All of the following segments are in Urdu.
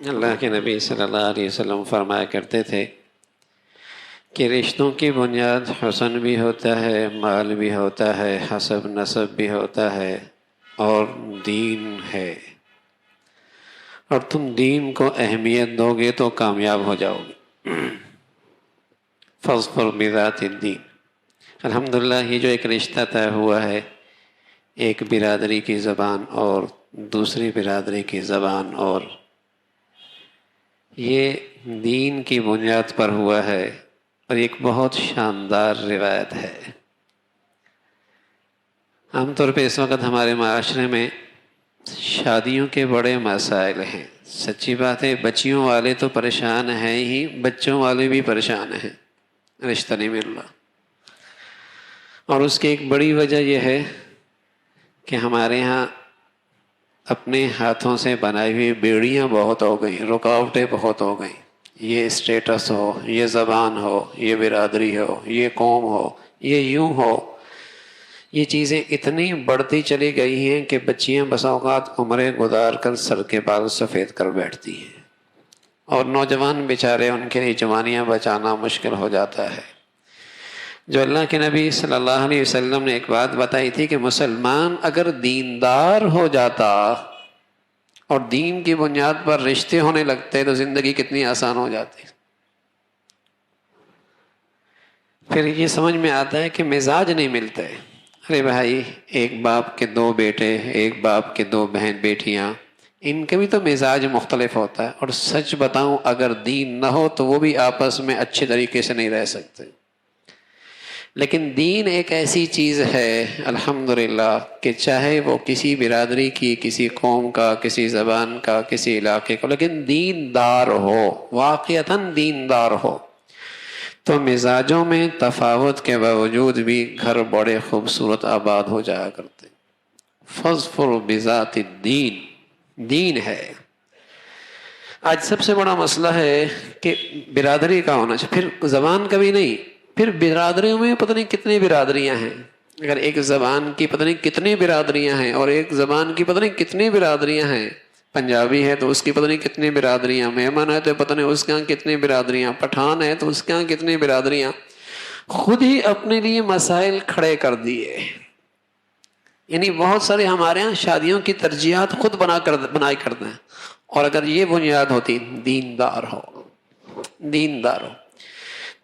اللہ کے نبی صلی اللہ علیہ وسلم فرمایا کرتے تھے کہ رشتوں کی بنیاد حسن بھی ہوتا ہے، مال بھی ہوتا ہے، حسب نسب بھی ہوتا ہے، اور دین ہے۔ اور تم دین کو اہمیت دو گے تو کامیاب ہو جاؤ گے۔ فاظفر بذات الدین۔ الحمدللہ یہ جو ایک رشتہ طے ہوا ہے، ایک برادری کی زبان اور دوسری برادری کی زبان، اور یہ دین کی بنیاد پر ہوا ہے، اور ایک بہت شاندار روایت ہے۔ عام طور پہ اس وقت ہمارے معاشرے میں شادیوں کے بڑے مسائل ہیں۔ سچی بات ہے، بچیوں والے تو پریشان ہیں ہی، بچوں والے بھی پریشان ہیں، رشتہ نہیں مل رہا۔ اور اس کی ایک بڑی وجہ یہ ہے کہ ہمارے ہاں اپنے ہاتھوں سے بنائی ہوئی بیڑیاں بہت ہو گئیں، رکاوٹیں بہت ہو گئیں۔ یہ اسٹیٹس ہو، یہ زبان ہو، یہ برادری ہو، یہ قوم ہو، یہ یوں ہو، یہ چیزیں اتنی بڑھتی چلی گئی ہیں کہ بچیاں بسا اوقات عمریں گزار کر سر کے بال سفید کر بیٹھتی ہیں، اور نوجوان بیچارے ان کے لیے جوانیاں بچانا مشکل ہو جاتا ہے۔ جو اللہ کے نبی صلی اللہ علیہ وسلم نے ایک بات بتائی تھی کہ مسلمان اگر دیندار ہو جاتا اور دین کی بنیاد پر رشتے ہونے لگتے تو زندگی کتنی آسان ہو جاتی۔ پھر یہ سمجھ میں آتا ہے کہ مزاج نہیں ملتے۔ ارے بھائی، ایک باپ کے دو بیٹے، ایک باپ کے دو بہن بیٹیاں، ان کے بھی تو مزاج مختلف ہوتا ہے۔ اور سچ بتاؤں، اگر دین نہ ہو تو وہ بھی آپس میں اچھے طریقے سے نہیں رہ سکتے۔ لیکن دین ایک ایسی چیز ہے الحمدللہ کہ چاہے وہ کسی برادری کی، کسی قوم کا، کسی زبان کا، کسی علاقے کا، لیکن دیندار ہو، واقعتاً دیندار ہو، تو مزاجوں میں تفاوت کے باوجود بھی گھر بڑے خوبصورت آباد ہو جایا کرتے۔ فاظفر بذات الدین، دین ہے۔ آج سب سے بڑا مسئلہ ہے کہ برادری کا ہونا چاہیے، پھر زبان کا بھی نہیں، پھر برادریوں میں پتہ نہیں کتنی برادریاں ہیں۔ اگر ایک زبان کی پتہ نہیں کتنی برادریاں ہیں، اور ایک زبان کی پتہ نہیں کتنی برادریاں ہیں، پنجابی ہے تو اس کی پتہ نہیں کتنی برادریاں، میمن ہے تو پتہ نہیں اس کے یہاں کتنی برادریاں، پٹھان ہے تو اس کے یہاں کتنی برادریاں، خود ہی اپنے لیے مسائل کھڑے کر دیے۔ یعنی بہت سارے ہمارے یہاں شادیوں کی ترجیحات خود بنائی کرتے ہیں۔ اور اگر یہ بنیاد ہوتی دیندار ہو، دیندار ہو،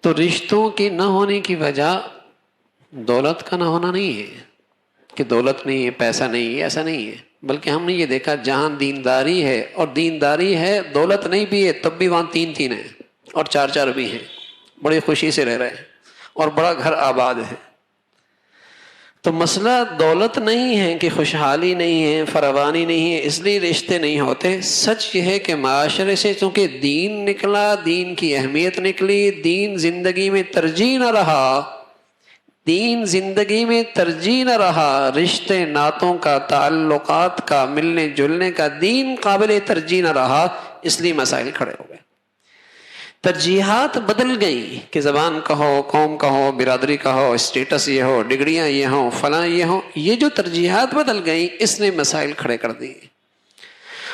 تو رشتوں کی نہ ہونے کی وجہ دولت کا نہ ہونا نہیں ہے کہ دولت نہیں ہے، پیسہ نہیں ہے، ایسا نہیں ہے، بلکہ ہم نے یہ دیکھا جہاں دینداری ہے، اور دینداری ہے، دولت نہیں بھی ہے تب بھی وہاں تین تین ہیں اور چار چار بھی ہیں، بڑی خوشی سے رہ رہے ہیں، اور بڑا گھر آباد ہے۔ تو مسئلہ دولت نہیں ہے کہ خوشحالی نہیں ہے، فراوانی نہیں ہے، اس لیے رشتے نہیں ہوتے۔ سچ یہ ہے کہ معاشرے سے چونکہ دین نکلا، دین کی اہمیت نکلی، دین زندگی میں ترجیح نہ رہا، دین زندگی میں ترجیح نہ رہا، رشتے ناتوں کا، تعلقات کا، ملنے جلنے کا دین قابل ترجیح نہ رہا، اس لیے مسائل کھڑے ہو گئے۔ ترجیحات بدل گئی کہ زبان کا ہو، قوم کا ہو، برادری کا ہو، اسٹیٹس یہ ہو، ڈگریاں یہ ہوں، فلاں یہ ہوں، یہ جو ترجیحات بدل گئی اس نے مسائل کھڑے کر دیے۔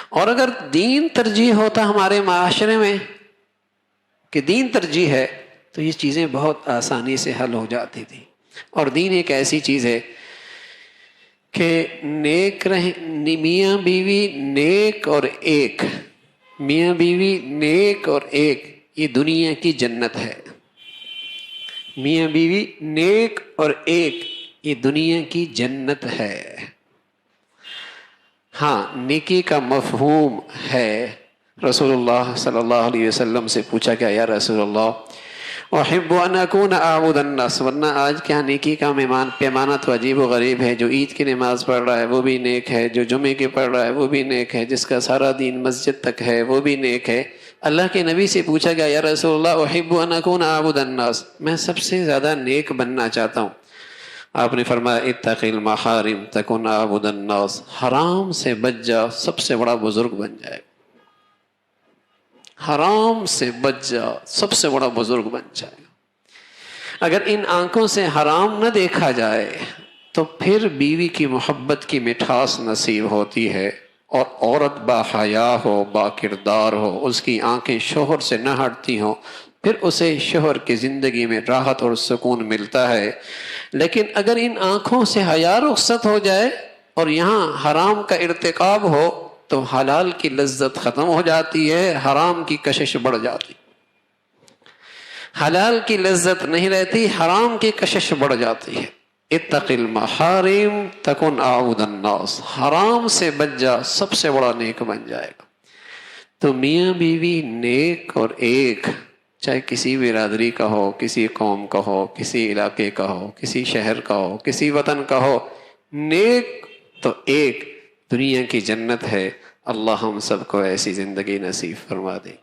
اور اگر دین ترجیح ہوتا ہمارے معاشرے میں کہ دین ترجیح ہے تو یہ چیزیں بہت آسانی سے حل ہو جاتی تھی۔ اور دین ایک ایسی چیز ہے کہ نیک میاں بیوی نیک اور ایک، میاں بیوی نیک اور ایک، یہ دنیا کی جنت ہے۔ میاں بیوی نیک اور ایک، یہ دنیا کی جنت ہے۔ ہاں، نیکی کا مفہوم ہے۔ رسول اللہ صلی اللہ علیہ وسلم سے پوچھا کہ یا رسول اللہ احب ان اکون اعبد الناس، ورنہ آج کیا نیکی کا پیمانہ تو عجیب و غریب ہے، جو عید کی نماز پڑھ رہا ہے وہ بھی نیک ہے، جو جمعے کی پڑھ رہا ہے وہ بھی نیک ہے، جس کا سارا دین مسجد تک ہے وہ بھی نیک ہے۔ اللہ کے نبی سے پوچھا گیا یا رسول اللہ احب ان اکون اعبد الناس، میں سب سے زیادہ نیک بننا چاہتا ہوں۔ آپ نے فرمایا اتق المحارم تکن اعبد الناس، حرام سے بچ جا، سب سے بڑا بزرگ بن جائے گا۔ حرام سے بچ جا، سب سے بڑا بزرگ بن جائے گا۔ اگر ان آنکھوں سے حرام نہ دیکھا جائے تو پھر بیوی کی محبت کی مٹھاس نصیب ہوتی ہے، اور عورت با حیا ہو، با کردار ہو، اس کی آنکھیں شوہر سے نہ ہٹتی ہوں، پھر اسے شوہر کی زندگی میں راحت اور سکون ملتا ہے۔ لیکن اگر ان آنکھوں سے حیا رخصت ہو جائے اور یہاں حرام کا ارتکاب ہو تو حلال کی لذت ختم ہو جاتی ہے، حرام کی کشش بڑھ جاتی، حلال کی لذت نہیں رہتی، حرام کی کشش بڑھ جاتی ہے۔ اتق المحارم تکن اعبد الناس، حرام سے بچ جا، سب سے بڑا نیک بن جائے گا۔ تو میاں بیوی نیک اور ایک، چاہے کسی برادری کا ہو، کسی قوم کا ہو، کسی علاقے کا ہو، کسی شہر کا ہو، کسی وطن کا ہو، نیک تو ایک دنیا کی جنت ہے۔ اللہ ہم سب کو ایسی زندگی نصیب فرما دے۔